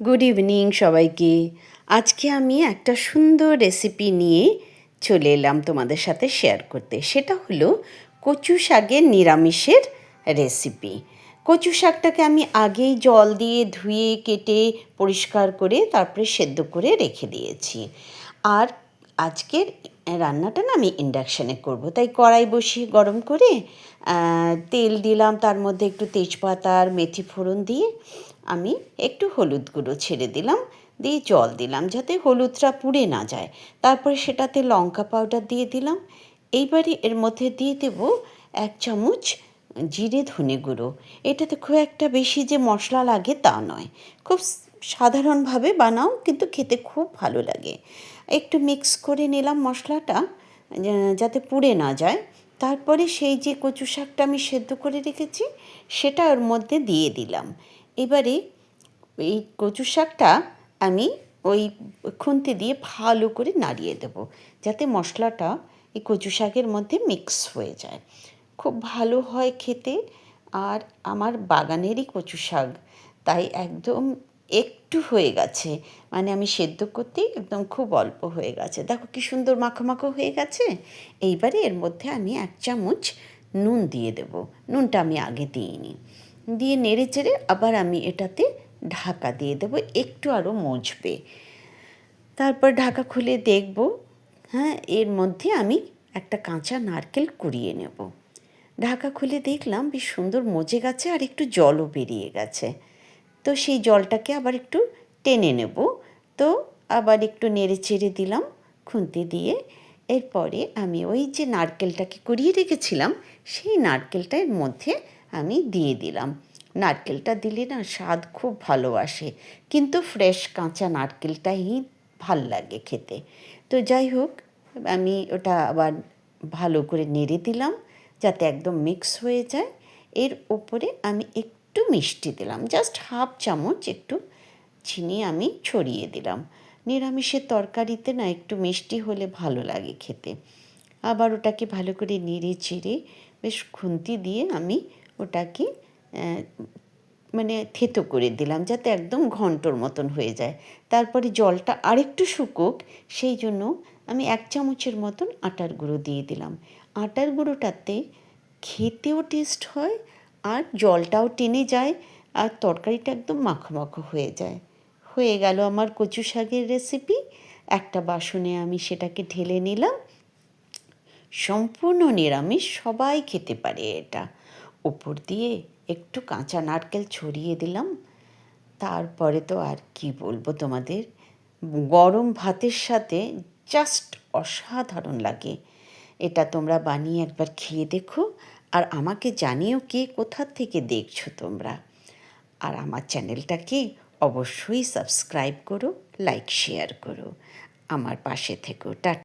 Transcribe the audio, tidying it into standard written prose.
Good evening সবাইকে। আজকে আমি একটা সুন্দর রেসিপি নিয়ে চলে এলাম তোমাদের সাথে শেয়ার করতে। সেটা হলো কচু শাকের নিরামিষের রেসিপি। কচু শাকটাকে আমি আগেই জল দিয়ে ধুয়ে কেটে পরিষ্কার করে তারপরে সেদ্ধ করে রেখে দিয়েছি। আর আজকের রান্নাটা না আমি ইন্ডাকশানে করব, তাই কড়াই বসিয়ে গরম করে তেল দিলাম, তার মধ্যে একটু তেজপাতা আর মেথি ফোড়ন দিয়ে আমি একটু হলুদ গুঁড়ো ছেড়ে দিলাম, দিয়ে জল দিলাম যাতে হলুদটা পুড়ে না যায়। তারপরে সেটাতে লঙ্কা পাউডার দিয়ে দিলাম। এইবারে এর মধ্যে দিয়ে দেব 1 চামচ জিরে ধনে গুঁড়ো। এটাতে খুব একটা বেশি যে মশলা লাগে তা নয়, খুব সাধারণভাবে বানাও, কিন্তু খেতে খুব ভালো লাগে। একটু মিক্স করে নিলাম মশলাটা যাতে পুড়ে না যায়। তারপরে সেই যে কচু শাকটা আমি সেদ্ধ করে রেখেছি সেটা ওর মধ্যে দিয়ে দিলাম। এবারে এই কচু শাকটা আমি ওই খুন্তি দিয়ে ভালো করে নাড়িয়ে দেবো যাতে মশলাটা এই কচু শাকের মধ্যে মিক্স হয়ে যায়, খুব ভালো হয় খেতে। আর আমার বাগানেরই কচু শাক, তাই একদম একটু হয়ে গেছে, মানে আমি সেদ্ধ করতেই একদম খুব অল্প হয়ে গেছে। দেখো কি সুন্দর মাখো মাখো হয়ে গেছে। এইবারে এর মধ্যে আমি 1 চামচ নুন দিয়ে দেব। নুনটা আমি আগে দিইনি। দিয়ে নেড়ে চেড়ে আবার আমি এটাতে ঢাকা দিয়ে দেবো, একটু আরও মজবে। তারপর ঢাকা খুলে দেখব, হ্যাঁ, এর মধ্যে আমি একটা কাঁচা নারকেল কুড়িয়ে নেব। ঢাকা খুলে দেখলাম বেশ সুন্দর মজে গেছে আর একটু জলও বেরিয়ে গেছে। তো সেই জলটাকে আবার একটু টেনে নেব। তো আবার একটু নেড়ে চেড়ে দিলাম খুন্তি দিয়ে। এরপরে আমি ওই যে নারকেলটাকে কুড়িয়ে রেখেছিলাম সেই নারকেলটা এর মধ্যে আমি দিয়ে দিলাম। নারকেলটা দিলে না স্বাদ খুব ভালো আসে, কিন্তু ফ্রেশ কাঁচা নারকেলটাই ভাল লাগে খেতে। তো যাই হোক, আমি ওটা আবার ভালো করে নেড়ে দিলাম যাতে একদম মিক্স হয়ে যায়। এর ওপরে আমি একটু মিষ্টি দিলাম, জাস্ট 1/2 চামচ একটু চিনি আমি ছড়িয়ে দিলাম। নিরামিষের তরকারিতে না একটু মিষ্টি হলে ভালো লাগে খেতে। আবার ওটাকে ভালো করে নেড়ে চেড়ে বেশ খুন্তি দিয়ে আমি ওটাকে মানে থেতো করে দিলাম যাতে একদম ঘন্টর মতন হয়ে যায়। তারপরে জলটা আরেকটু শুকোক সেই জন্য আমি 1 চামচের মতন আটার গুঁড়ো দিয়ে দিলাম। আটার গুঁড়োটাতে খেতেও টেস্ট হয় আর জলটাও টেনে যায় আর তরকারিটা একদম মাখো মাখো হয়ে যায়। হয়ে গেল আমার কচু শাকের রেসিপি। একটা বাসনে আমি সেটাকে ঢেলে নিলাম। সম্পূর্ণ নিরামিষ, সবাই খেতে পারে এটা। উপর দিয়ে একটু কাঁচা নারকেল ছড়িয়ে দিলাম। তারপরে তো আর কি বলবো তোমাদের, গরম ভাতের সাথে জাস্ট অসাধারণ লাগে। এটা তোমরা বানিয়ে একবার খেয়ে দেখো আর আমাকে জানিও কে কোথা থেকে দেখছো তোমরা। আর আমার চ্যানেলটাকে অবশ্যই সাবস্ক্রাইব করো, লাইক শেয়ার করো, আমার পাশে থেকো।